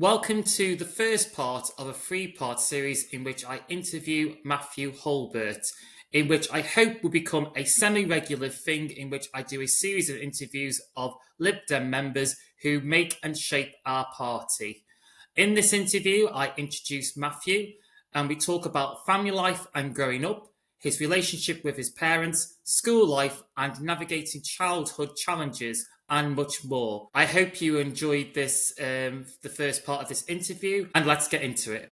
Welcome to the first part of a three-part series in which I interview Mathew Hulbert, in which I hope will become a semi-regular thing in which I do a series of interviews of LibDem members who make and shape our party. In this interview, I introduce Mathew and we talk about family life and growing up, his relationship with his parents, school life, and navigating childhood challenges, and much more. I hope you enjoyed this, the first part of this interview, and let's get into it.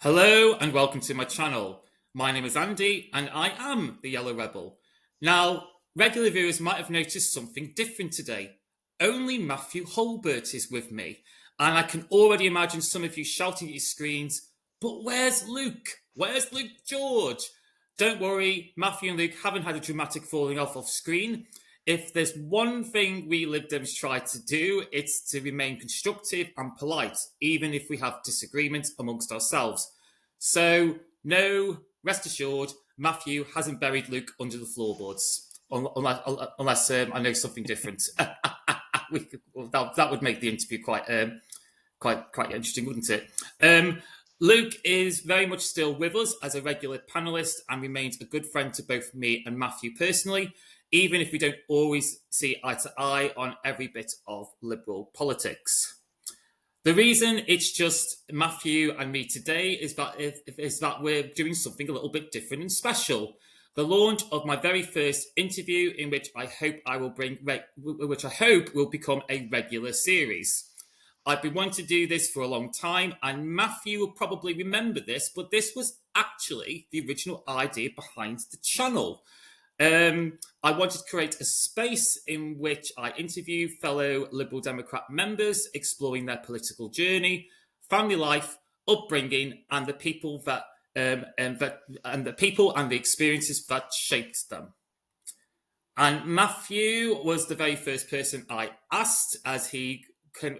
Hello and welcome to my channel. My name is Andy and I am the Yellow Rebel. Now, regular viewers might have noticed something different today. Only Mathew Hulbert is with me, and I can already imagine some of you shouting at your screens, but where's Luke? Where's Luke George? Don't worry, Mathew and Luke haven't had a dramatic falling off screen. If there's one thing we LibDems try to do, it's to remain constructive and polite, even if we have disagreements amongst ourselves. So, no, rest assured, Mathew hasn't buried Luke under the floorboards, unless I know something different. That would make the interview quite interesting, wouldn't it? Luke is very much still with us as a regular panellist and remains a good friend to both me and Mathew personally, even if we don't always see eye to eye on every bit of liberal politics. The reason it's just Mathew and me today is that we're doing something a little bit different and special. The launch of my very first interview, in which I hope will become a regular series. I've been wanting to do this for a long time, and Mathew will probably remember this, but this was actually the original idea behind the channel. I wanted to create a space in which I interview fellow Liberal Democrat members, exploring their political journey, family life, upbringing, and the people and the experiences that shaped them. And Mathew was the very first person I asked, as he can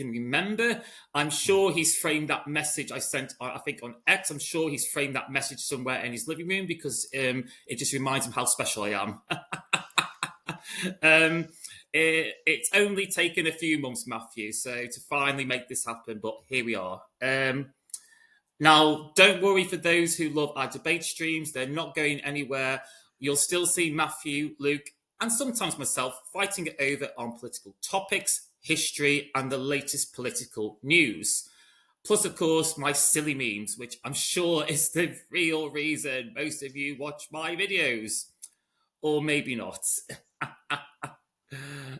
remember. I'm sure he's framed that message I sent, I think, on X. I'm sure he's framed that message somewhere in his living room because it just reminds him how special I am. It's only taken a few months, Mathew, so to finally make this happen, but here we are. Now, don't worry for those who love our debate streams. They're not going anywhere. You'll still see Mathew, Luke, and sometimes myself fighting it over on political topics, history, and the latest political news. Plus, of course, my silly memes, which I'm sure is the real reason most of you watch my videos. Or maybe not.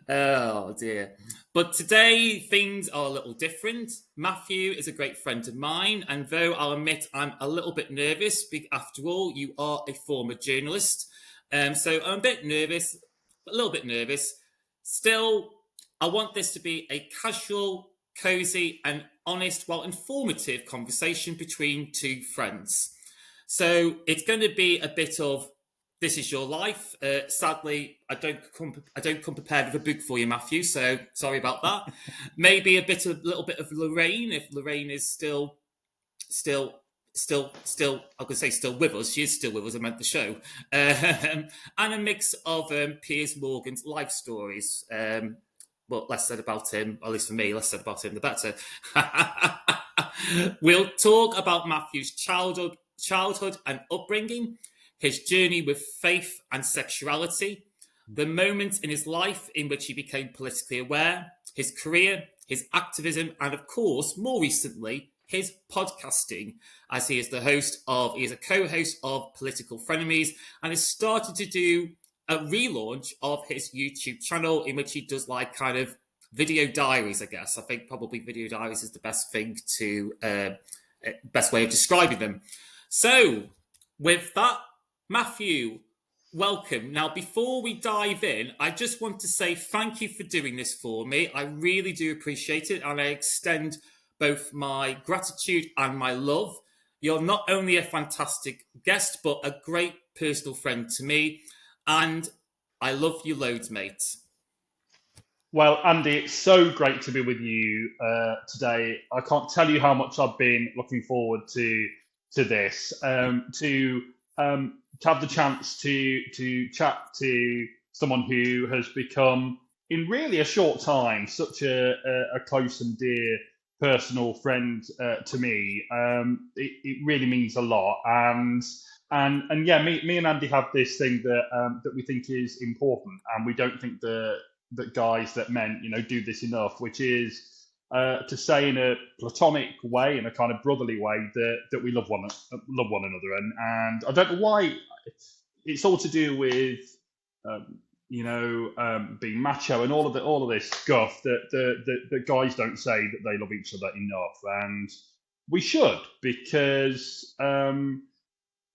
Oh dear. But today, things are a little different. Mathew is a great friend of mine, and though I'll admit I'm a little bit nervous, after all, you are a former journalist. So I'm a little bit nervous. Still, I want this to be a casual, cosy, and honest, while informative conversation between two friends. So it's going to be a bit of this is your life. Sadly, I don't come prepared with a book for you, Mathew. So sorry about that. Maybe a little bit of Lorraine, if Lorraine is still. I could say still with us. She is still with us. I meant the show, and a mix of Piers Morgan's life stories. But less said about him, at least for me, less said about him, the better. We'll talk about Mathew's childhood and upbringing, his journey with faith and sexuality, the moments in his life in which he became politically aware, his career, his activism, and of course, more recently, his podcasting, as he is a co-host of Political Frenemies, and has started to do a relaunch of his YouTube channel in which he does like kind of video diaries, I guess. I think probably video diaries is the best way of describing them. So with that, Mathew, welcome. Now, before we dive in, I just want to say thank you for doing this for me. I really do appreciate it, and I extend both my gratitude and my love. You're not only a fantastic guest, but a great personal friend to me. And I love you loads, mate. Well, Andy, it's so great to be with you today. I can't tell you how much I've been looking forward to this, to have the chance to chat to someone who has become, in really a short time, such a close and dear personal friend to me. It really means a lot, and yeah, me and Andy have this thing that we think is important, and we don't think that guys, that men, do this enough, which is to say in a platonic way, in a kind of brotherly way, that we love one another, and I don't know why. It's all to do with being macho and all of this stuff that guys don't say that they love each other enough, and we should, because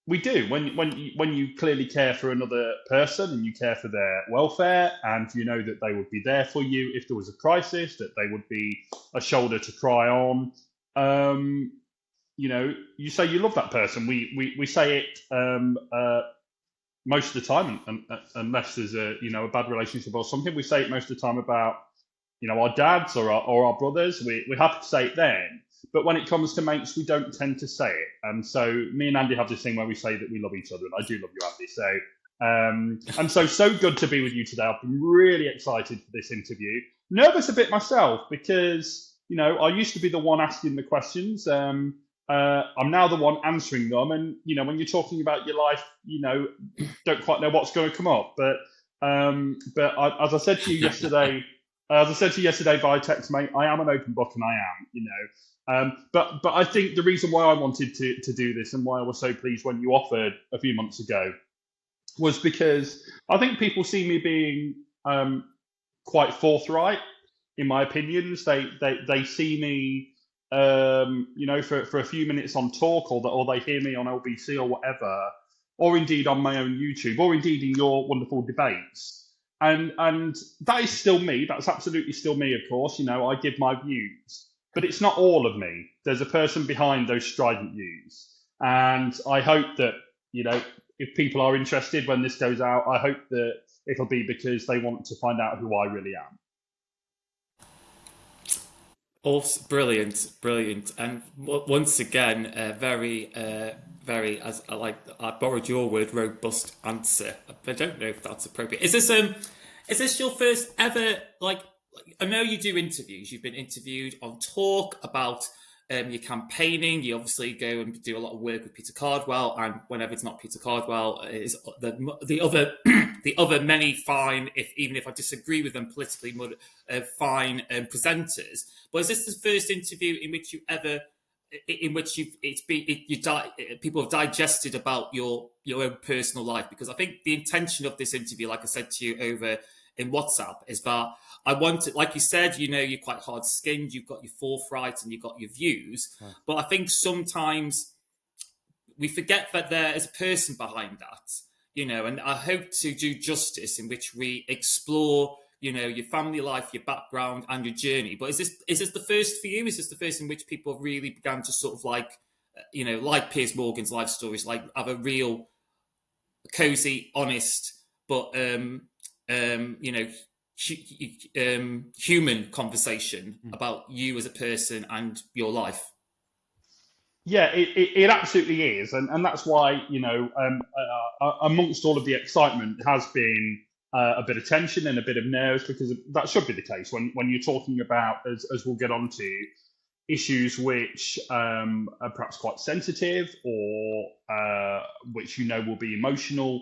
we do. When you clearly care for another person and you care for their welfare, and you know that they would be there for you if there was a crisis, that they would be a shoulder to cry on. You say you love that person. We say it most of the time, unless there's a bad relationship or something. We say it most of the time about our dads or our brothers. We're happy to say it then. But when it comes to mates, we don't tend to say it. And so me and Andy have this thing where we say that we love each other, and I do love you, Andy. So good to be with you today. I've been really excited for this interview. Nervous a bit myself because, I used to be the one asking the questions. I'm now the one answering them. And, when you're talking about your life, don't quite know what's going to come up. But as I said to you yesterday, via text, mate, I am an open book, and I am, but I think the reason why I wanted to do this, and why I was so pleased when you offered a few months ago, was because I think people see me being quite forthright in my opinions. They see me, for a few minutes on talk, or they hear me on LBC or whatever, or indeed on my own YouTube, or indeed in your wonderful debates. And that is still me. That's absolutely still me, of course. I give my views. But it's not all of me. There's a person behind those strident views. And I hope that, if people are interested when this goes out, I hope that it'll be because they want to find out who I really am. Also, brilliant. And once again, very, as I borrowed your word, robust answer. I don't know if that's appropriate. Is this your first ever, I know you do interviews. You've been interviewed on Talk about your campaigning. You obviously go and do a lot of work with Peter Cardwell, and whenever it's not Peter Cardwell, is the other the other many fine, even if I disagree with them politically, fine presenters. But is this the first interview in which people have digested about your own personal life? Because I think the intention of this interview, like I said to you over in WhatsApp, is that I want it, like you said, you're quite hard skinned, you've got your forthright and you've got your views. Right. But I think sometimes we forget that there is a person behind that, and I hope to do justice in which we explore, your family life, your background and your journey. But is this the first for you? Is this the first in which people really began to sort of like Piers Morgan's life stories, have a real cozy, honest, but human conversation about you as a person and your life? Yeah, it absolutely is, and that's why amongst all of the excitement has been a bit of tension and a bit of nerves, because that should be the case when you're talking about, as we'll get on to, issues which are perhaps quite sensitive, or which will be emotional.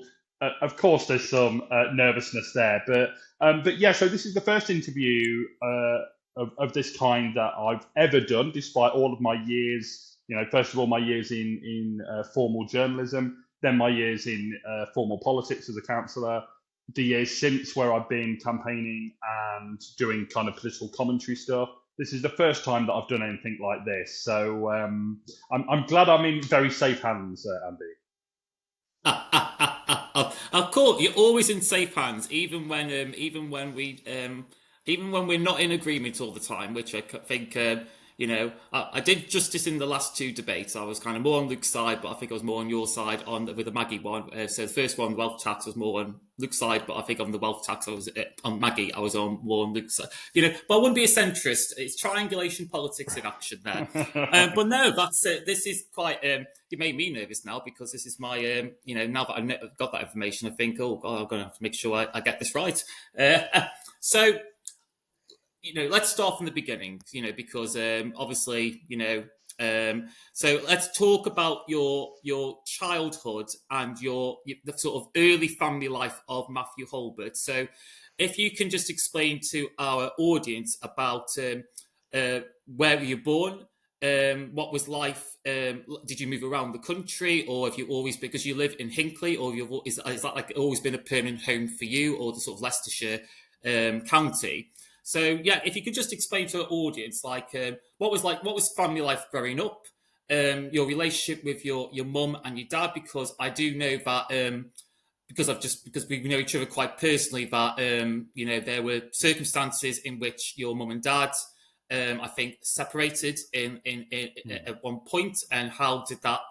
Of course, there's some nervousness there, but yeah. So this is the first interview of this kind that I've ever done, despite all of my years. First of all, my years in formal journalism, then my years in formal politics as a councillor, the years since where I've been campaigning and doing kind of political commentary stuff. This is the first time that I've done anything like this, so I'm glad I'm in very safe hands, Andy. Of course, you're always in safe hands, even when we're not in agreement all the time, which I think I did justice in the last two debates. I was kind of more on Luke's side, but I think I was more on your side on with the Maggie one. So the first one, wealth tax, was more on Luke's side, but I think on the wealth tax, I was on Maggie. I was more on Luke's side. But I wouldn't be a centrist. It's triangulation politics in action there. But no, that's it. This is quite. It made me nervous now because this is my. Now that I've got that information, I think, oh God, I'm going to have to make sure I get this right. So. Let's start from the beginning, because obviously, so let's talk about your childhood and the sort of early family life of Mathew Hulbert. So if you can just explain to our audience about where were you born, what was life, did you move around the country, or have you always, because you live in Hinckley, or is that like always been a permanent home for you, or the sort of Leicestershire county? So yeah, if you could just explain to our audience, like what was family life growing up, your relationship with your mum and your dad, because I do know that because we know each other quite personally, that there were circumstances in which your mum and dad, I think, separated in at one point, and how did that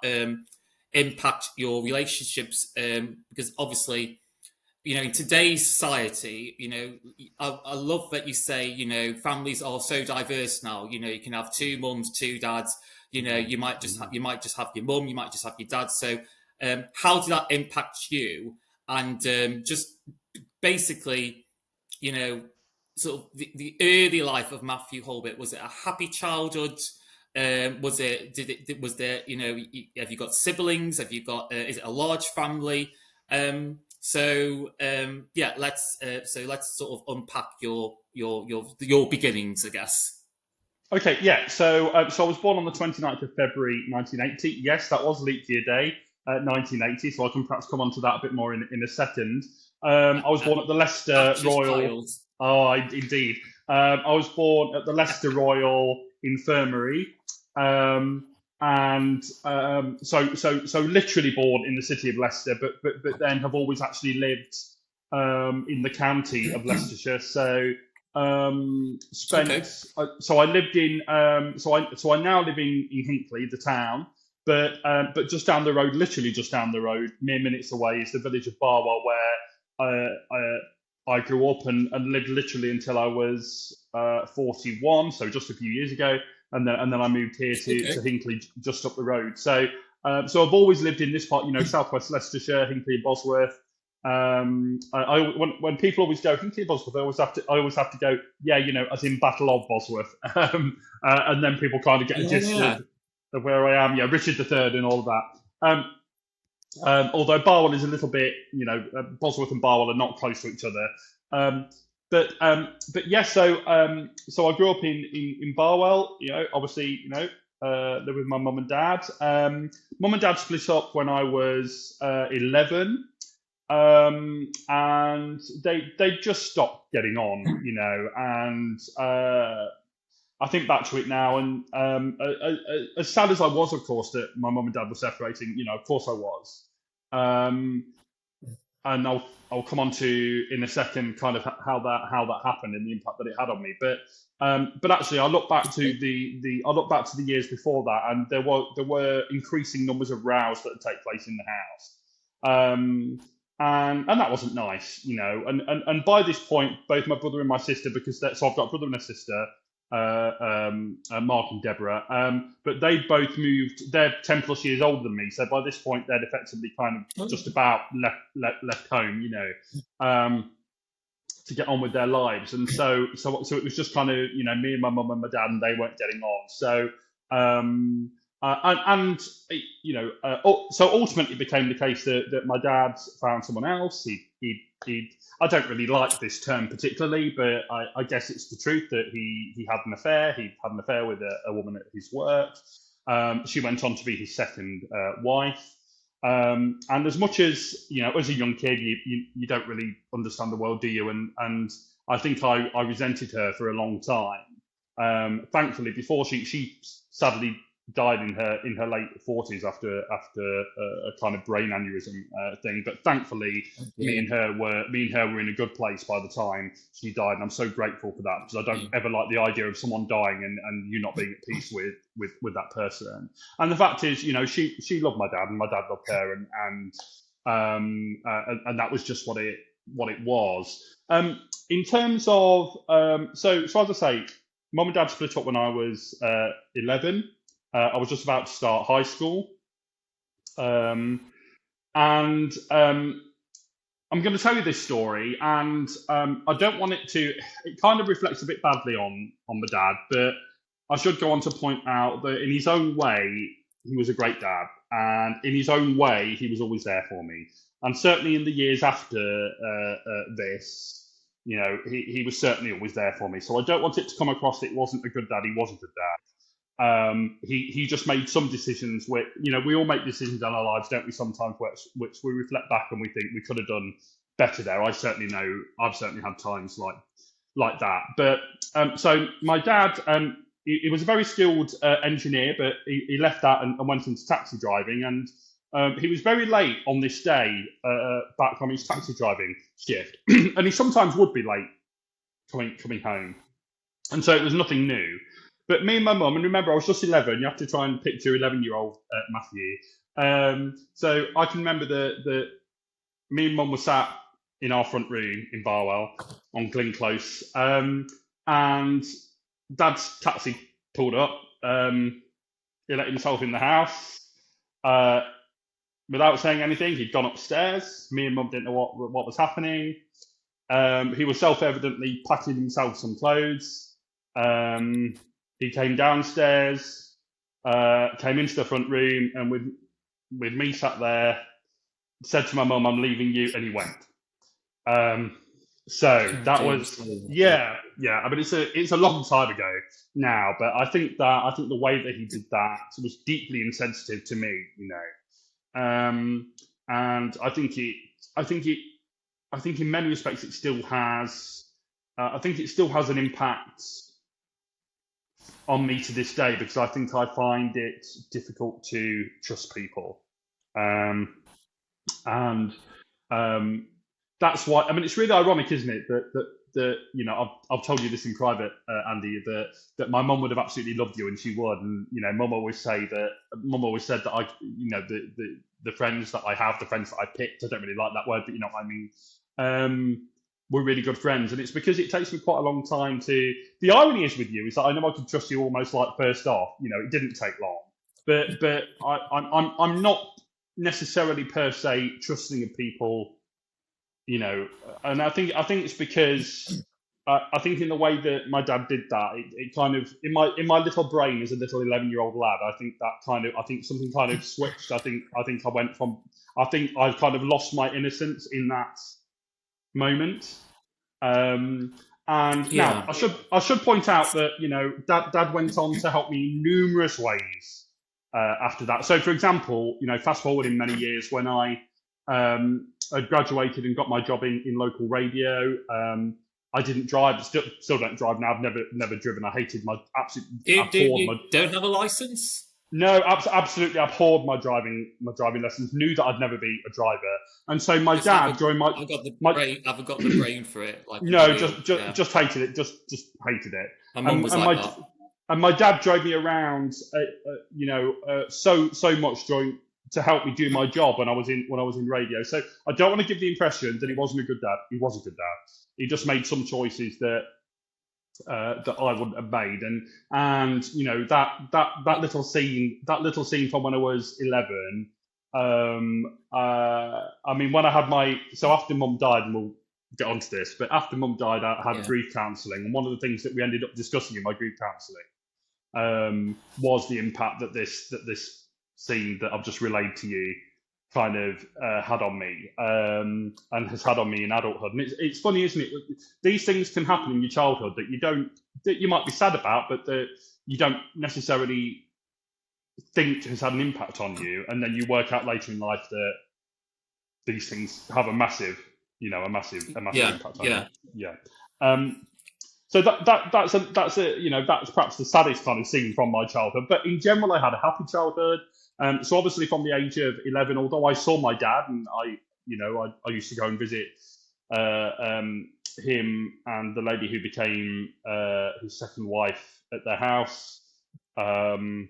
impact your relationships? Because obviously, in today's society, I love that you say, families are so diverse now. You can have two mums, two dads. You might just have your mum, you might just have your dad. So, how did that impact you? And just basically, sort of the early life of Mathew Hulbert. Was it a happy childhood? Was there? Have you got siblings? Have you got? Is it a large family? Let's sort of unpack your beginnings, I guess. Okay, yeah. So I was born on the 29th of February 1980. Yes, that was leap year day, 1980. So I can perhaps come on to that a bit more in a second. I was born at the Leicester Royal. Oh, indeed. I was born at the Leicester Royal Infirmary. So literally born in the city of Leicester, but then have always actually lived in the county of Leicestershire. So spent. Okay. So I lived in. So I now live in Hinckley, the town, but just down the road, literally just down the road, mere minutes away, is the village of Barwell, where I grew up and lived literally until I was 41. So just a few years ago. And then I moved here to Hinckley, just up the road. So I've always lived in this part, southwest Leicestershire, Hinckley and Bosworth. When people always go Hinckley and Bosworth, I always have to go, as in Battle of Bosworth, and then people kind of get a gist of where I am. Yeah, Richard III and all of that. Although Barwell is a little bit, Bosworth and Barwell are not close to each other. But yeah, so I grew up in Barwell. Obviously, lived with my mum and dad. Mum and dad split up when I was 11, and they just stopped getting on, And I think back to it now, and as sad as I was, of course, that my mum and dad were separating, of course I was. And I'll come on to in a second kind of how that happened and the impact that it had on me. But actually, I look back to the years before that, and there were increasing numbers of rows that would take place in the house, and that wasn't nice, And by this point, both my brother and my sister, so I've got a brother and a sister, Mark and Deborah, but they both moved. They're 10 plus years older than me, so by this point they'd effectively kind of just about left home, to get on with their lives. And so it was just kind of me and my mum and my dad, and they weren't getting on. So so ultimately it became the case that my dad found someone else. I don't really like this term particularly, but I guess it's the truth that he had an affair. He had an affair with a woman at his work. She went on to be his second wife. And as much as, as a young kid, you don't really understand the world, do you? And I think I resented her for a long time. Thankfully, before she sadly died in her late 40s after a kind of brain aneurysm thing. But thankfully, me Yeah. and her were in a good place by the time she died, and I'm so grateful for that, because I don't Yeah. ever like the idea of someone dying and you not being at peace with that person. And the fact is, she loved my dad, and my dad loved her, and that was just what it was. In terms of so as I say, mum and dad split up when I was 11. I was just about to start high school, and I'm going to tell you this story, and I don't want it to. It kind of reflects a bit badly on my dad, but I should go on to point out that in his own way, he was a great dad, and in his own way, he was always there for me. And certainly in the years after this, he was certainly always there for me. So I don't want it to come across that he wasn't a good dad. He was a good dad. He just made some decisions where, we all make decisions in our lives, don't we, sometimes, which we reflect back and we think we could have done better there. I certainly know I've certainly had times like that. But so my dad, he was a very skilled engineer, but he left that and went into taxi driving. And he was very late on this day back on his taxi driving shift. And he sometimes would be late coming home. And so it was nothing new. But me and my mum, and remember, I was just 11. You have to try and picture 11-year-old Matthew. So I can remember that me and mum were sat in our front room in Barwell on Glyn Close, and Dad's taxi pulled up. He let himself in the house without saying anything. He'd gone upstairs. Me and mum didn't know what was happening. He was self-evidently packing himself some clothes. He came downstairs, came into the front room, and with me sat there, said to my mum, "I'm leaving you," and he went. So that was, yeah. I mean, it's a long time ago now, but I think the way that he did that was deeply insensitive to me, and I think in many respects it still has. I think it still has an impact on me to this day, because I think I find it difficult to trust people, and that's why. I mean, it's really ironic, isn't it, that I've told you this in private, Andy, that my mum would have absolutely loved you, and she would, and mum always said that I, the friends that I have, the friends that I picked, I don't really like that word, but you know what I mean. We're really good friends, and it's because it takes me quite a long time to. The irony is with you is that I know I could trust you almost like first off. It didn't take long, but I'm not necessarily per se trusting of people, and I think it's because I think in the way that my dad did that, it kind of in my little brain as a little 11-year-old lad, I think something kind of switched. I think I've kind of lost my innocence in that moment. And now I should point out that Dad went on to help me in numerous ways after that. So, for example, fast forwarding many years, when I had graduated and got my job in local radio, I didn't drive. Still don't drive now. I've never driven. I hated my You don't have a license? No, absolutely abhorred my driving lessons. Knew that I'd never be a driver, and so my dad during my I've got the brain for it. Like no, just hated it. Just hated it. My mum was like that. And my dad drove me around, so much to help me do my job when I was in radio. So I don't want to give the impression that he wasn't a good dad. He was a good dad. He just made some choices that I wouldn't have made, and that little scene from when I was 11. I mean, when I had after Mum died, and we'll get onto this, but after Mum died, I had grief counselling, and one of the things that we ended up discussing in my grief counselling was the impact that this scene that I've just relayed to you kind of had on me, and has had on me in adulthood. And it's funny, isn't it? These things can happen in your childhood that you might be sad about, but that you don't necessarily think has had an impact on you, and then you work out later in life that these things have a massive impact on you. Yeah. So that's a that's perhaps the saddest kind of scene from my childhood. But in general, I had a happy childhood. So obviously, from the age of 11, although I saw my dad, and I used to go and visit uh, um, him and the lady who became his second wife at their house um,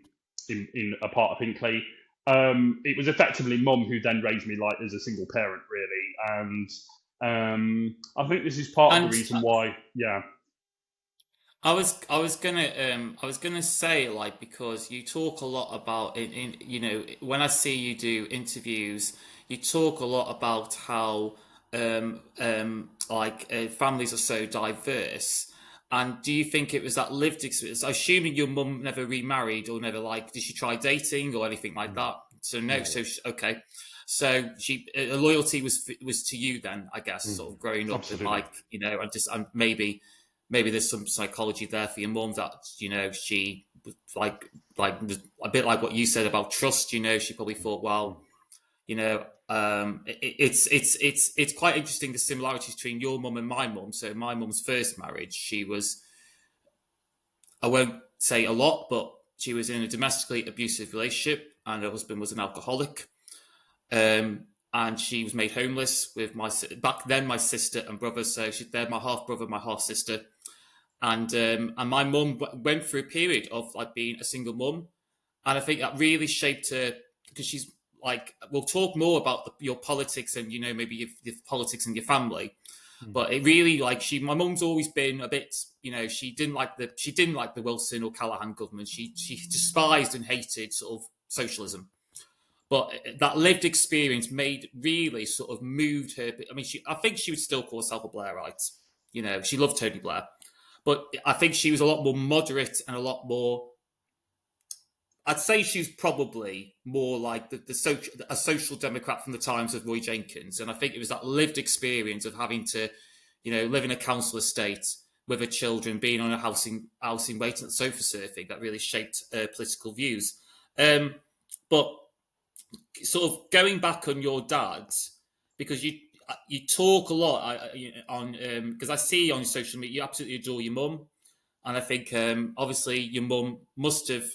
in a part of Hinckley. It was effectively mum who then raised me like as a single parent, really, and I think this is part of the And reason why. Yeah. I was gonna say, like, because you talk a lot about in when I see you do interviews, you talk a lot about how families are so diverse. And do you think it was that lived experience? Assuming your mum never remarried or never, like, did she try dating or anything like Mm. that? So no, No. okay. So she loyalty was to you then, I guess, Mm. sort of growing up, and, Absolutely. like, and maybe there's some psychology there for your mum that she was like a bit like what you said about trust. She probably thought, Mm. well, it's quite interesting, the similarities between your mum and my mum. So my mum's first marriage, she was, I won't say a lot, but she was in a domestically abusive relationship, and her husband was an alcoholic. And she was made homeless with back then my sister and brother. So they're my half brother, my half sister, and my mum went through a period of, like, being a single mum, and I think that really shaped her, because she's like, we'll talk more about your politics and maybe your politics in your family, Mm. but it really, like, my mum's always been a bit, she didn't like the Wilson or Callaghan government. She despised and hated sort of socialism. But that lived experience really sort of moved her. I mean, I think she would still call herself a Blairite. She loved Tony Blair, but I think she was a lot more moderate and a lot more. I'd say she's probably more like a social democrat from the times of Roy Jenkins, and I think it was that lived experience of having to, live in a council estate with her children, being on a housing rate and sofa surfing, that really shaped her political views. But sort of going back on your dad, because you talk a lot on, because I see on social media you absolutely adore your mum, and I think obviously your mum must have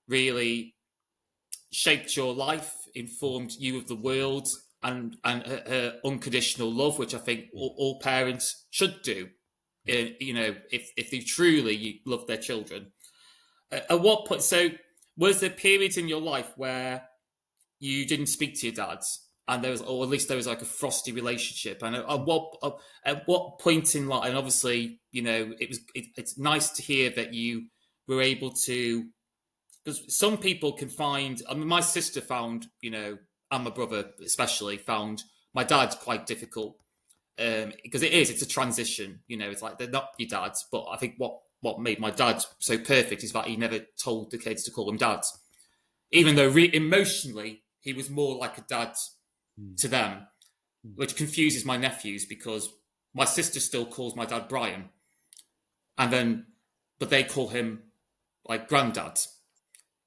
really shaped your life, informed you of the world, and her unconditional love, which I think all parents should do. If they truly love their children. At what point? So, was there periods in your life where you didn't speak to your dad, and there was, or at least there was, like, a frosty relationship? And at what point in life? And obviously, it's nice to hear that you were able to, because some people can find. I mean, my sister found, and my brother especially found my dad quite difficult, because it's a transition. It's like they're not your dads, but I think what made my dad so perfect is that he never told the kids to call him dad, even though emotionally he was more like a dad Mm. to them, Mm. which confuses my nephews, because my sister still calls my dad Brian, and then but they call him, like, granddad,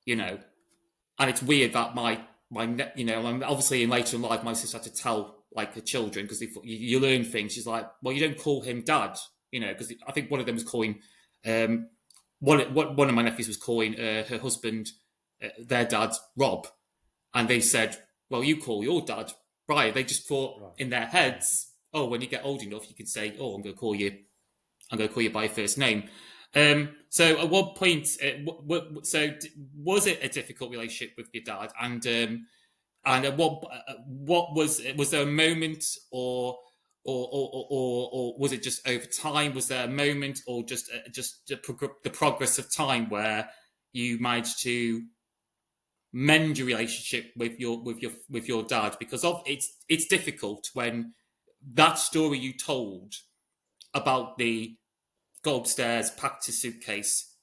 you know. And it's weird that obviously in later in life my sister had to tell, like, her children, because you learn things. She's like, well, you don't call him dad, because I think one of them was calling, um, one of my nephews was calling her husband, their dad, Rob, and they said, well, you call your dad Brian. They just thought Right. in their heads, oh, when you get old enough, you can say, oh, I'm going to call you by your first name. So at what point? Was it a difficult relationship with your dad? And at what was there a moment, or was it just over time? Was there a moment, or just the progress of time where you managed to mend your relationship with your dad? Because it's difficult when that story you told about the go upstairs, packed his suitcase.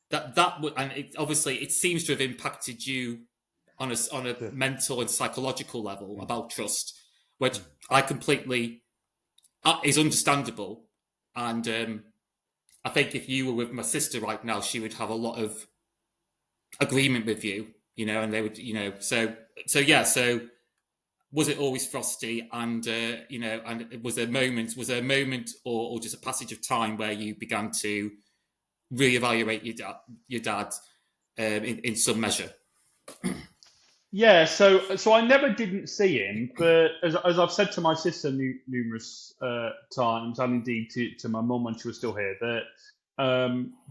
That would, and obviously it seems to have impacted you on a Yeah. mental and psychological level Mm. about trust, which Mm. I completely is understandable. And I think if you were with my sister right now, she would have a lot of agreement with you, and they would, so yeah, so was it always frosty? And and was there a moment, or just a passage of time where you began to reevaluate your dad in some measure? Yeah, so I never didn't see him, but as I've said to my sister numerous times, and indeed to my mum when she was still here, that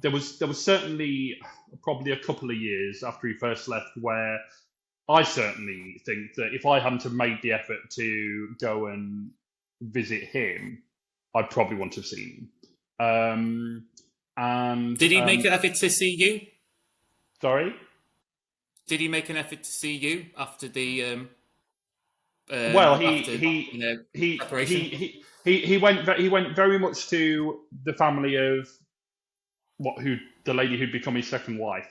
there was certainly probably a couple of years after he first left where I certainly think that if I hadn't have made the effort to go and visit him, I'd probably want to have seen him. And Did he make an effort to see you? sorry. Did he make an effort to see you after the Well, after separation? he went very much to the family of who the lady who'd become his second wife,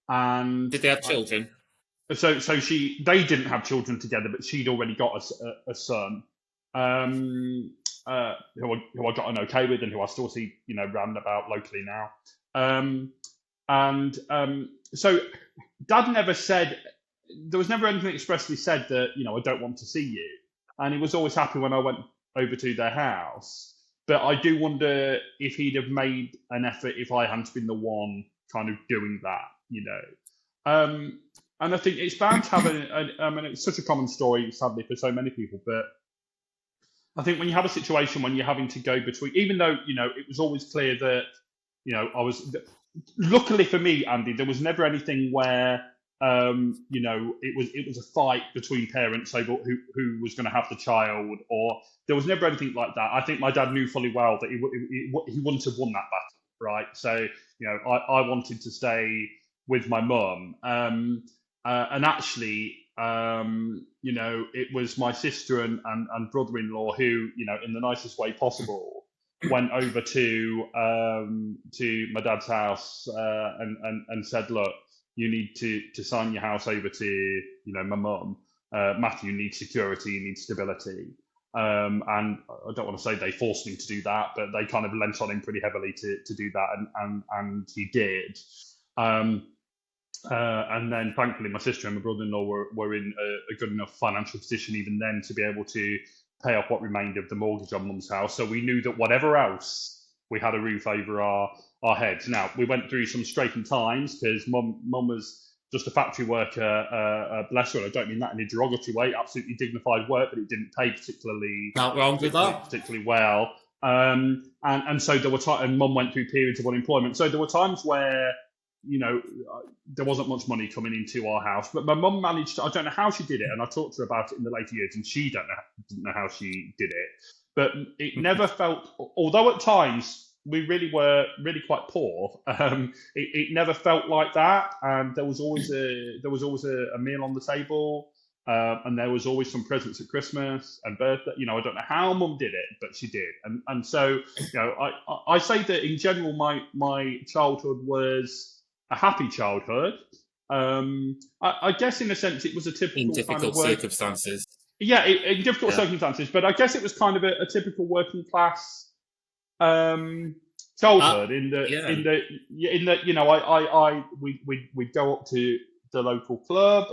and Did they have children? so they didn't have children together, but she'd already got a son, who I got on okay with and who I still see round about locally now, and so Dad never said, there was never anything expressly said that I don't want to see you, and he was always happy when I went over to their house. But I do wonder if he'd have made an effort if I hadn't been the one kind of doing that. And I think it's bound to have I mean, it's such a common story, sadly, for so many people. But I think when you have a situation when you're having to go between, even though it was always clear that I was. Luckily for me, Andy, there was never anything where it was a fight between parents over who was going to have the child, or there was never anything like that. I think my dad knew fully well that he wouldn't have won that battle, right? So I wanted to stay with my mum, and actually, it was my sister and brother-in-law who, in the nicest way possible, went over to my dad's house and said, look, you need to sign your house over to my mum. Matthew needs security, he needs stability. And I don't want to say they forced me to do that, but they kind of lent on him pretty heavily to do that, and he did. And then thankfully my sister and my brother-in-law were in a good enough financial position even then to be able to pay off what remained of the mortgage on mum's house. So we knew that whatever else, we had a roof over our heads. Now, we went through some straitened times because mum was just a factory worker, bless her, and I don't mean that in a derogatory way, absolutely dignified work, but it didn't pay Not wrong with that. particularly well. And so there were times, and mum went through periods of unemployment. So there were times where there wasn't much money coming into our house, but my mum managed to, I don't know how she did it, and I talked to her about it in the later years, and she didn't know how she did it, but it never felt, although at times we really were quite poor, it never felt like that, and there was always a meal on the table, and there was always some presents at Christmas and birthday. I don't know how mum did it, but she did, and so I say that in general my childhood was a happy childhood. I guess in a sense it was a typical in difficult kind of circumstances. Yeah, in difficult circumstances, but I guess it was kind of a typical working class childhood. We'd go up to the local club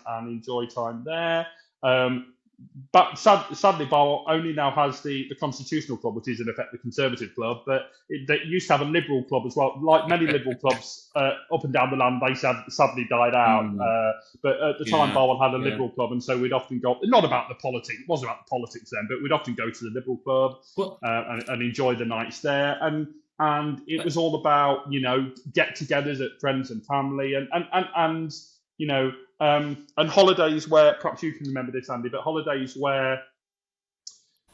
and enjoy time there. But sadly, Bar only now has the Constitutional Club, which is in effect the Conservative Club. But they used to have a Liberal Club as well. Like many Liberal clubs up and down the land, they sadly died out. But at the time, Barwell had a Liberal Club, and so we'd often go. Not about the politics; it wasn't about the politics then, but we'd often go to the Liberal Club and enjoy the nights there. And it was all about get-togethers at friends and family, and holidays where, perhaps you can remember this, Andy, but holidays where,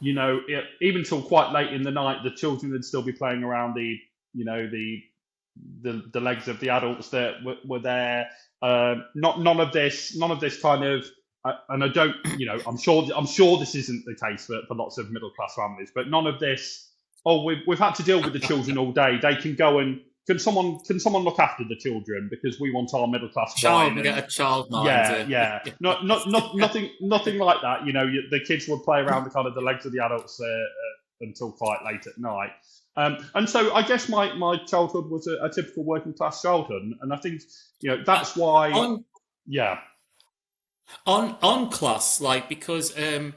even till quite late in the night, the children would still be playing around the legs of the adults that were there. None of this kind of, and I don't, I'm sure this isn't the case for lots of middle class families, but none of this. Oh, we've had to deal with the children all day. They can go and. Can someone look after the children because we want our middle class child and get a child mind? Yeah. Nothing like that. The kids would play around the legs of the adults until quite late at night. And so I guess my childhood was a typical working class childhood, and I think that's why. On class, like because um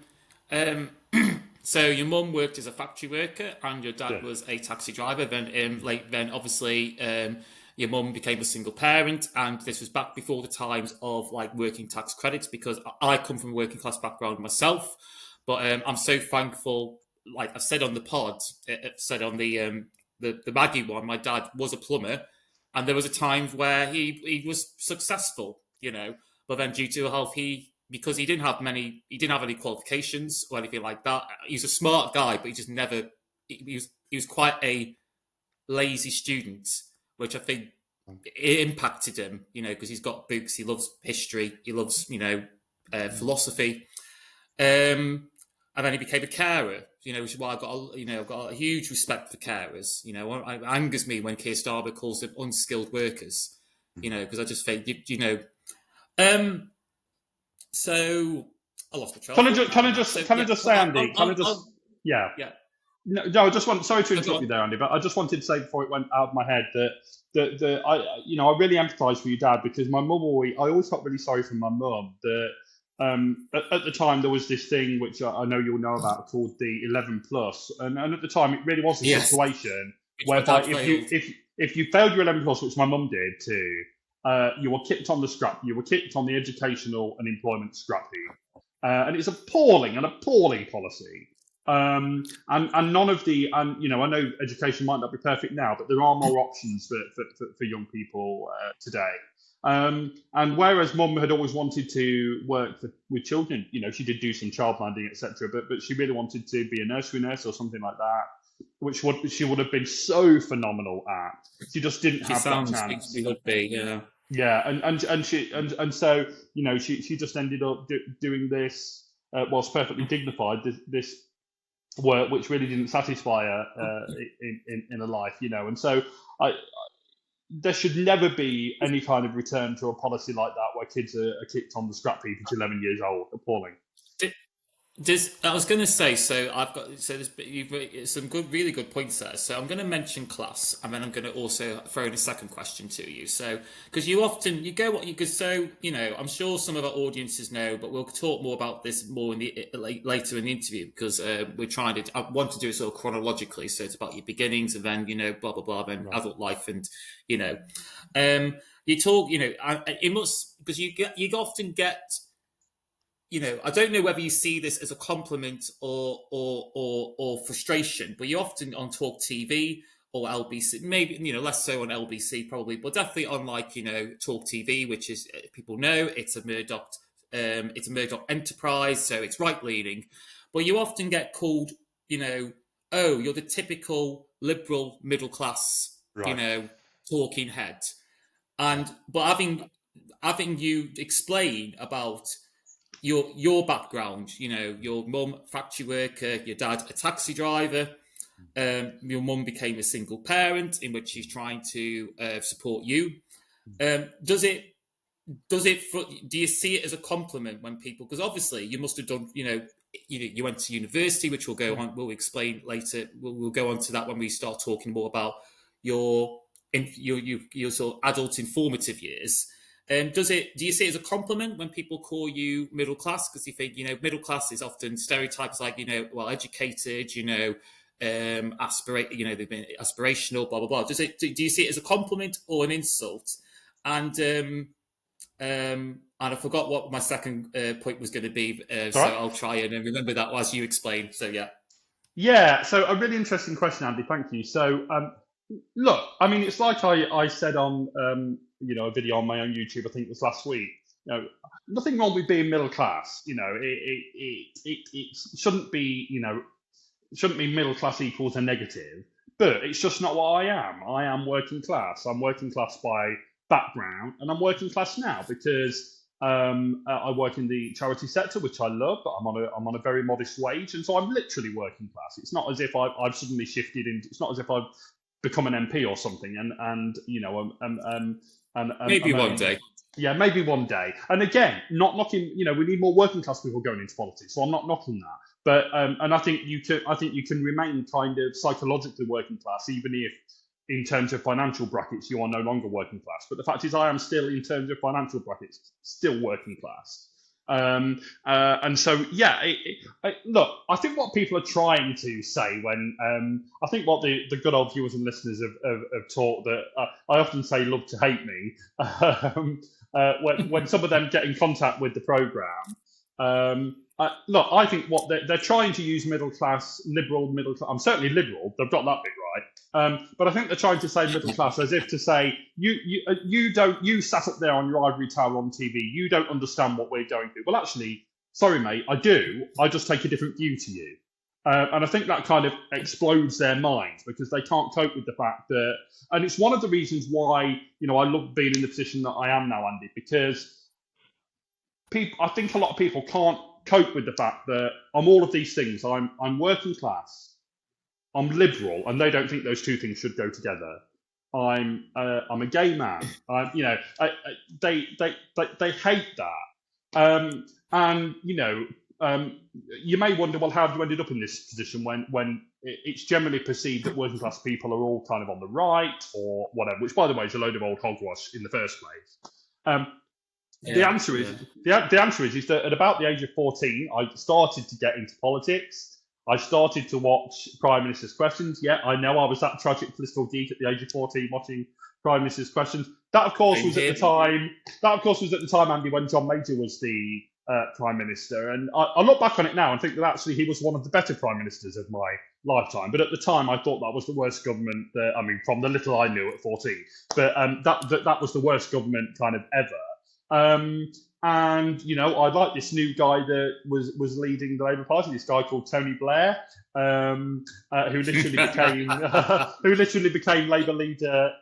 so your mum worked as a factory worker and your dad Yeah. was a taxi driver. Then obviously your mum became a single parent, and this was back before the times of like working tax credits. Because I come from a working class background myself, but I'm so thankful. Like I said on the pod, said on the Maggie one, my dad was a plumber, and there was a time where he was successful, but then due to health, because he didn't have any qualifications or anything like that. He's a smart guy, but he just never. He was quite a lazy student, which I think it impacted him. Because he's got books, he loves history, he loves philosophy, and then he became a carer. Which is why I've got a huge respect for carers. It angers me when Keir Starmer calls them unskilled workers. Because I just think um, so I lost my train of Can I thought just now on that. So can I yeah, just so say, Andy? Can I just yeah. yeah. No, I just want. Sorry to So go interrupt you on. there, Andy, but I just wanted to say before it went out of my head that I really empathise for your dad, because my mum I always felt really sorry for my mum that at the time there was this thing which I know you'll know about called the 11 plus, and at the time it really was a Yes, situation which my whereby dad failed. if you failed your 11 plus, which my mum did too, you were kicked on the scrap, you were kicked on the educational and employment scrap heap, and it's an appalling policy. And none of the, and I know education might not be perfect now, but there are more options for young people today. And whereas mum had always wanted to work with children, she did do some childminding, etc., but she really wanted to be a nursery nurse or something like that, which she would have been so phenomenal at. She just didn't She have that sounds we chance. would be, yeah. Yeah, and so she just ended up doing this, whilst perfectly dignified, this work which really didn't satisfy her in a life, and so I there should never be any kind of return to a policy like that where kids are kicked on the scrap heap at 11 years old. Appalling. I was going to say, so I've got so you've some really good points there. So I'm going to mention class, and then I'm going to also throw in a second question to you. So because you go what you could, so I'm sure some of our audiences know, but we'll talk more about this more in the later in the interview, because we're trying to. I want to do it sort of chronologically, so it's about your beginnings, and then blah blah blah, then Right. adult life, and um, you talk, it must, because you often get, I don't know whether you see this as a compliment or frustration, but you often on Talk TV or LBC, maybe less so on LBC probably, but definitely on like Talk TV, which is people know it's a Murdoch enterprise, so it's right leaning, but you often get called, oh, you're the typical liberal middle class, Right. talking head, Yeah. but having you explain about your background, your mum factory worker, your dad a taxi driver, your mum became a single parent in which she's trying to support you. Does it do you see it as a compliment when people, because obviously you must have done, you went to university, which we'll explain later. We'll go on to that when we start talking more about your your sort of adult informative years. Do you see it as a compliment when people call you middle class? Because you think, middle class is often stereotypes like, well educated, they've been aspirational, blah blah blah. Do you see it as a compliment or an insult? And and I forgot what my second point was going to be, It's all so right. I'll try and remember that as you explain. So yeah. Yeah. So a really interesting question, Andy. Thank you. So look, I mean, it's like I said on a video on my own YouTube. I think it was last week. Nothing wrong with being middle class. It shouldn't be middle class equals a negative, but it's just not what I am. I am working class. I'm working class by background, and I'm working class now because I work in the charity sector, which I love, but I'm on a very modest wage, and so I'm literally working class. It's not as if I've suddenly shifted into. It's not as if I've become an MP or something, and Maybe I'm one earning. day. Yeah, maybe one day. And again, not knocking. We need more working class people going into politics, so I'm not knocking that. But and I think you can remain kind of psychologically working class, even if in terms of financial brackets you are no longer working class. But the fact is, I am still, in terms of financial brackets, still working class. And so, yeah, look, I think what people are trying to say when I think what the good old viewers and listeners have taught that I often say love to hate me when some of them get in contact with the program. Look, I think what they're trying to use middle class, liberal middle class. I'm certainly liberal; they've got that bit right. But I think they're trying to say middle class as if to say you sat up there on your ivory tower on TV, you don't understand what we're going through. Well, actually, sorry, mate, I do. I just take a different view to you. And I think that kind of explodes their minds because they can't cope with the fact that, and it's one of the reasons why I love being in the position that I am now, Andy, because I think a lot of people can't cope with the fact that I'm all of these things. I'm working class, I'm liberal, and they don't think those two things should go together. I'm a gay man. They hate that. And you may wonder, well, how have you ended up in this position when it's generally perceived that working class people are all kind of on the right or whatever, which, by the way, is a load of old hogwash in the first place. The answer is that at about the age of 14, I started to get into politics. I started to watch Prime Minister's Questions. Yeah, I know I was that tragic political geek at the age of 14 watching Prime Minister's Questions. That, of course, was at the time. That, of course, was at the time, Andy, when John Major was the Prime Minister. And I look back on it now and think that actually he was one of the better Prime Ministers of my lifetime. But at the time, I thought that was the worst government. From the little I knew at 14, but that was the worst government kind of ever. And I like this new guy that was leading the Labour Party. This guy called Tony Blair, who literally became Labour leader.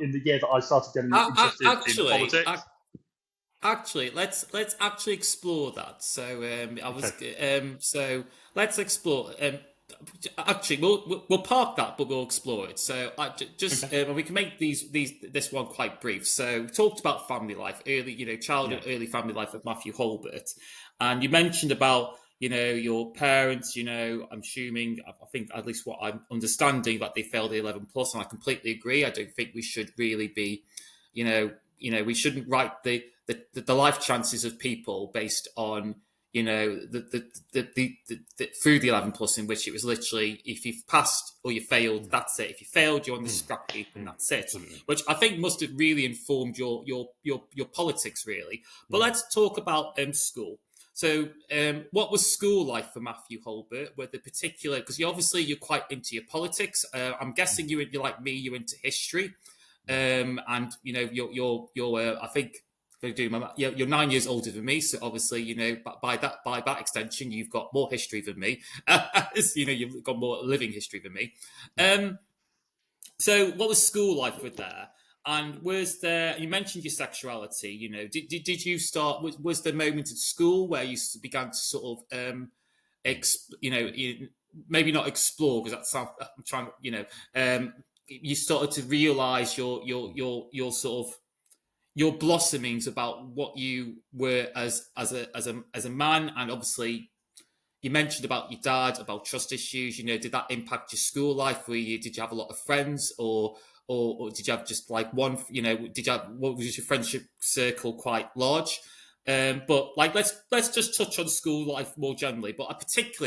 In the year that I started getting interested in politics. Actually, let's actually explore that. So so let's explore. Actually, we'll park that, but we'll explore it. So we can make this one quite brief. So we talked about family life, early, childhood, early family life of Mathew Hulbert, and you mentioned about your parents. I'm assuming, I think at least what I'm understanding, that they failed the 11 plus, and I completely agree. I don't think we should really be, we shouldn't write the life chances of people based on the through the 11 plus, in which it was literally if you've passed or you failed, that's it. If you failed, you're on the scrap heap and that's it. Which I think must have really informed your politics, really. But let's talk about school. So what was school like for Mathew Hulbert? Were the particular, because you're quite into your politics. I'm guessing you're like me, you're into history. And you're I think you're 9 years older than me, so obviously by that extension you've got more history than me. You've got more living history than me. So what was school like with there? And was there? You mentioned your sexuality. Did you start? Was there a moment at school where you began to sort of maybe not explore, because that sounds. I'm trying. You started to realise your sort of your blossomings about what you were as a man, and obviously you mentioned about your dad, about trust issues. Did that impact your school life? Did you have a lot of friends, or did you have just like one? What was your friendship circle quite large? But let's just touch on school life more generally. But I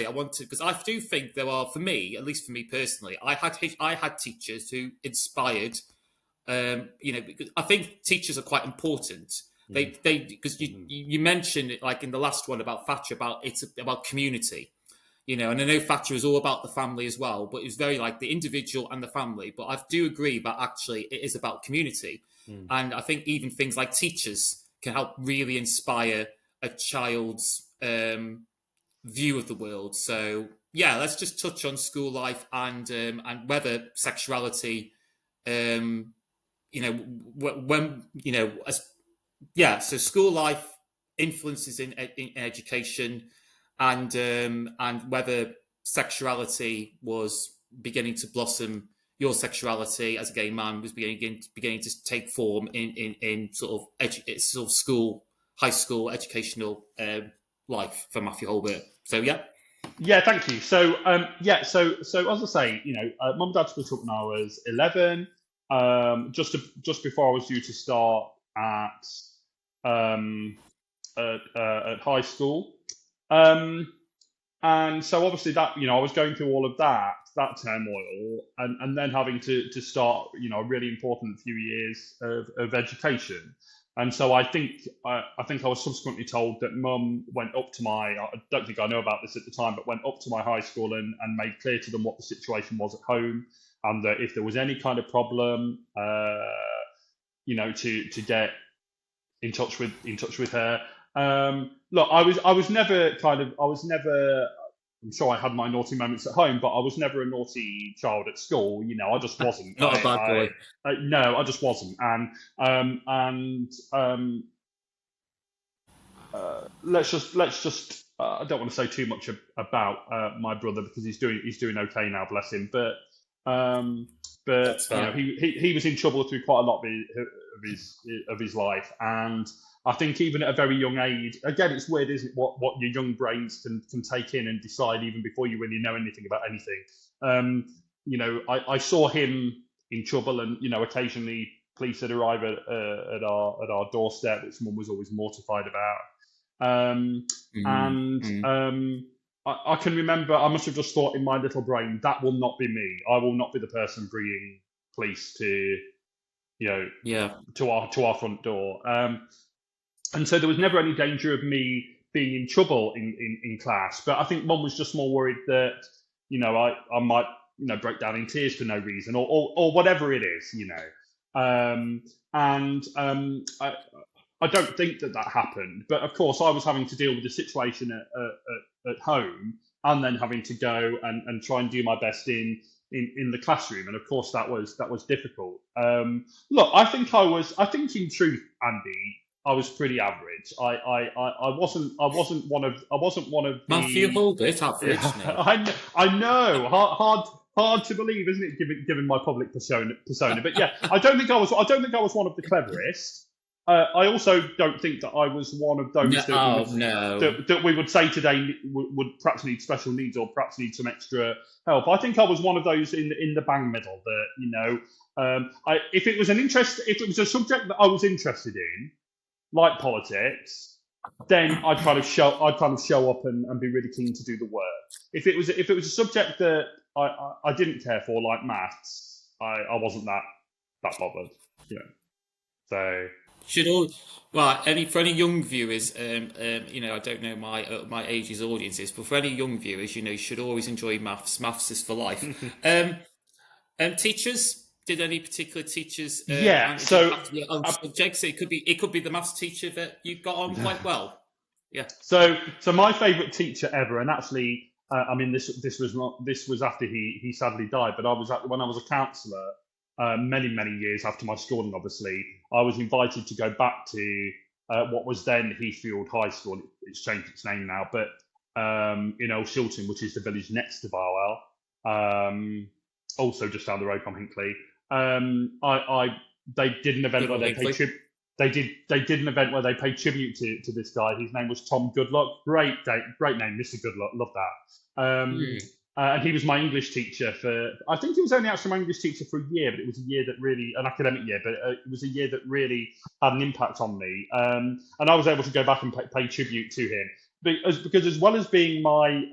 want to, because I do think there are, for me, at least for me personally, I had teachers who inspired. Because I think teachers are quite important. They because you mentioned it, like in the last one about Thatcher, it's about community. And I know Thatcher was all about the family as well, but it was very like the individual and the family. But I do agree that actually it is about community. And I think even things like teachers can help really inspire a child's view of the world. So yeah, let's just touch on school life and whether sexuality, so school life influences in education, and whether sexuality was beginning to blossom. Your sexuality as a gay man was beginning to take form in sort of school, high school educational life for Mathew Hulbert. So yeah, thank you. So so as I say, mum and dad split up when I was 11. Just before I was due to start at at high school. And so obviously that, I was going through all of that turmoil, and then having to start, a really important few years of education. And so I think I was subsequently told that Mum went up to I don't think I know about this at the time, but went up to my high school and made clear to them what the situation was at home, and that if there was any kind of problem, to get in touch with her. Look, I'm sure I had my naughty moments at home, but I was never a naughty child at school. I just wasn't. Not a bad boy. No, I just wasn't. Let's just. I don't want to say too much about my brother, because he's doing okay now, bless him. But That's fine. he was in trouble through quite a lot of his life, and I think even at a very young age, again, it's weird, isn't it, what your young brains can take in and decide even before you really know anything about anything. I saw him in trouble, and occasionally police would arrive at our doorstep, which Mum was always mortified about. And I can remember, I must have just thought in my little brain, that will not be me. I will not be the person bringing police to our front door. And so there was never any danger of me being in trouble in class. But I think Mum was just more worried that, I might, break down in tears for no reason, or whatever it is, I don't think that happened. But of course, I was having to deal with the situation at home, and then having to go and try and do my best in the classroom. And of course, that was difficult. Look, I think in truth, Andy, I was pretty average. I wasn't one of the Mathew Hulbert, average. Yeah, I know. Hard to believe, isn't it? Given my public persona. But yeah, I don't think I was one of the cleverest. I also don't think that I was one of those that we would say today would perhaps need special needs, or perhaps need some extra help. I think I was one of those in the bang middle that, if it was a subject that I was interested in, like politics, then I'd kind of show up and be really keen to do the work. If it was a subject that I didn't care for, like maths, I wasn't that bothered. So. For any young viewers, I don't know my age's audiences, but for any young viewers, you should always enjoy maths. Maths is for life. Teachers. Did any particular teachers? So subjects. It could be the maths teacher that you got on quite well. Yeah. So my favourite teacher ever, and actually, this was after he sadly died, but when I was a counsellor, many years after my schooling, obviously, I was invited to go back to what was then Heathfield High School. It's changed its name now, but in Old Shilton, which is the village next to Barwell, also just down the road from Hinckley. They did an event where they paid tribute. They did an event where they paid tribute to this guy. His name was Tom Goodluck. Great name, Mr. Goodluck. Love that. And he was my English teacher I think he was only actually my English teacher for a year, but it was a year that really, an academic year, but it was a year that really had an impact on me. And I was able to go back and pay tribute to him. Because as well as being my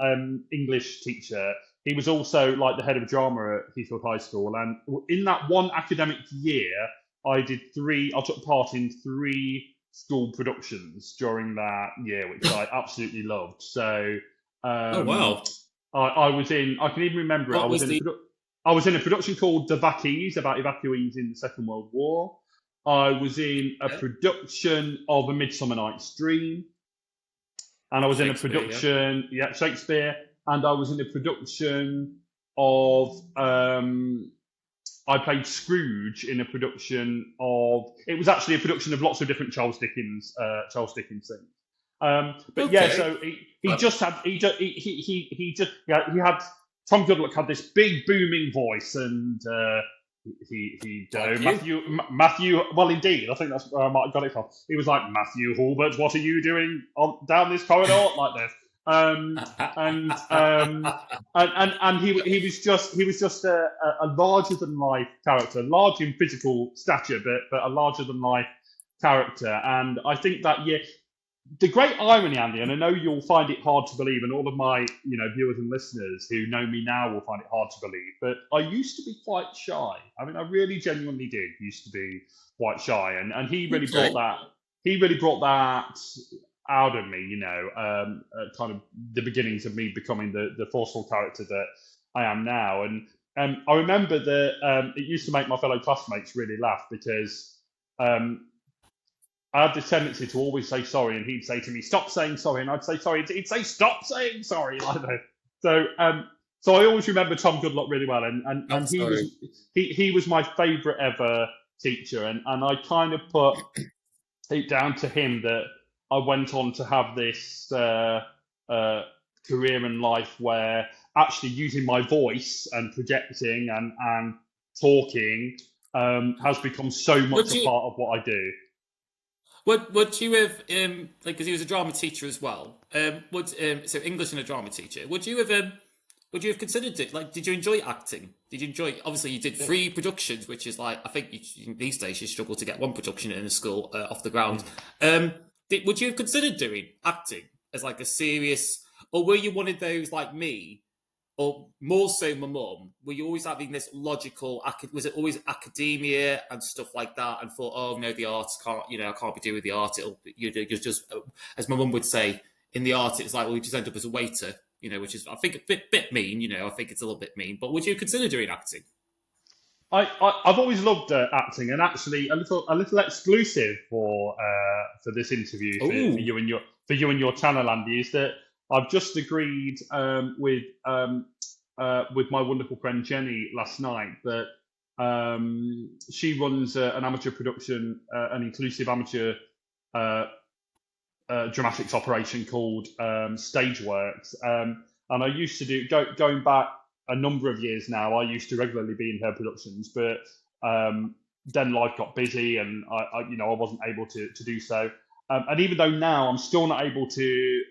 English teacher, he was also like the head of drama at Heathfield High School. And in that one academic year, I took part in 3 school productions during that year, which I absolutely loved. So, oh wow. I can even remember it. I was in a production called The Vackies, about evacuees in the Second World War. I was in a production of A Midsummer Night's Dream. And I was in a production, Shakespeare. And I was in a production of, I played Scrooge in a production of, it was actually a production of lots of different Charles Dickens things. So Tom Goodluck had this big booming voice, and Matthew, well, indeed, I think that's where I might have got it from. He was like, Mathew Hulbert, what are you doing down this corridor like this? And he was just a larger than life character, large in physical stature, but a larger than life character. And I think that the great irony, Andy, and I know you'll find it hard to believe, and all of my viewers and listeners who know me now will find it hard to believe, but I used to be quite shy. I mean, I really genuinely did used to be quite shy, and he really Okay. brought that. He really brought that out of me, kind of the beginnings of me becoming the forceful character that I am now. And I remember that it used to make my fellow classmates really laugh because um, I had this tendency to always say sorry, and he'd say to me, "Stop saying sorry," and I'd say sorry, and he'd say, "Stop saying sorry," like that. So I always remember Tom Goodluck really well, I'm and sorry. he was my favourite ever teacher, and I kind of put it down to him that I went on to have this career in life where actually using my voice and projecting and talking has become so much Would a you part of what I do. would you have like because he was a drama teacher as well? Would so English and a drama teacher? Would you have considered it? Like, did you enjoy acting? Did you enjoy? Obviously, you did 3 productions, which is like I think these days you struggle to get 1 production in a school off the ground. Would you have considered doing acting as like a serious, or were you one of those like me, or more so my mum? Were you always having this logical? Was it always academia and stuff like that? And thought, oh no, the arts can't. I can't be doing the art. You're just, as my mum would say, in the art, it's like, well, you just end up as a waiter. Which is I think a bit mean. I think it's a little bit mean. But would you consider doing acting? I've always loved acting, and actually a little exclusive for this interview for Oh, you and your channel, Andy, is that I've just agreed with my wonderful friend Jenny last night that she runs an amateur production, an inclusive amateur uh, dramatics operation called Stageworks, and I used to going back a number of years now. I used to regularly be in her productions, but then life got busy, and I wasn't able to do so. And even though now I'm still not able to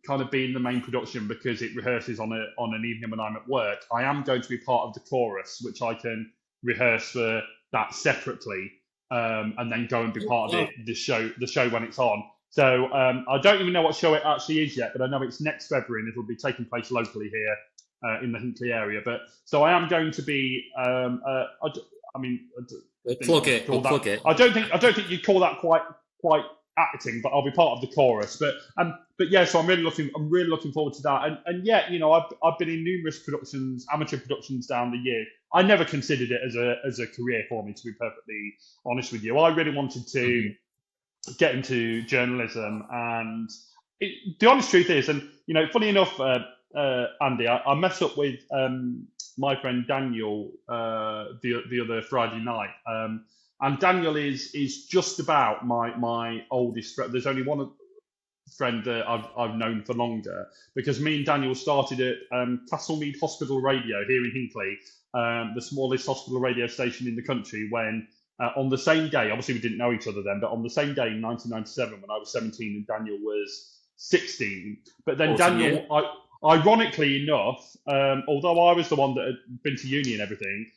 kind of be in the main production because it rehearses on an evening when I'm at work, I am going to be part of the chorus, which I can rehearse for that separately, and then go and be part of wow. the show when it's on. So I don't even know what show it actually is yet, but I know it's next February and it'll be taking place locally here in the Hinckley area. But so I am going to be. I mean, I We'll think plug you it. call We'll that. plug it. I don't think you call that quite acting, but I'll be part of the chorus. But yeah, so I'm really looking forward to that. And yeah, I've been in numerous productions, amateur productions down the year. I never considered it as a career for me, to be perfectly honest with you. I really wanted to Mhm. get into journalism, and the honest truth is, and funny enough, Andy, I met up with my friend Daniel the other Friday night, and Daniel is just about my oldest friend. There's only one friend that I've known for longer, because me and Daniel started at Castlemead Hospital Radio here in Hinkley, the smallest hospital radio station in the country, when on the same day, obviously we didn't know each other then, but on the same day in 1997 when I was 17 and Daniel was 16. But then 14 years. Daniel, ironically enough, although I was the one that had been to uni and everything,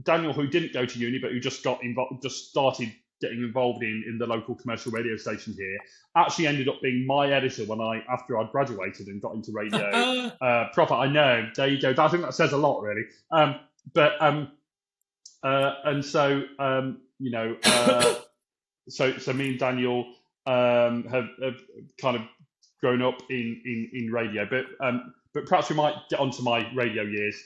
Daniel, who didn't go to uni but who just got involved, just started getting involved in the local commercial radio station here, actually ended up being my editor after I'd graduated and got into radio proper. I know, there you go. I think that says a lot, really. But and so so me and Daniel have kind of grown up in radio, but perhaps we might get onto my radio years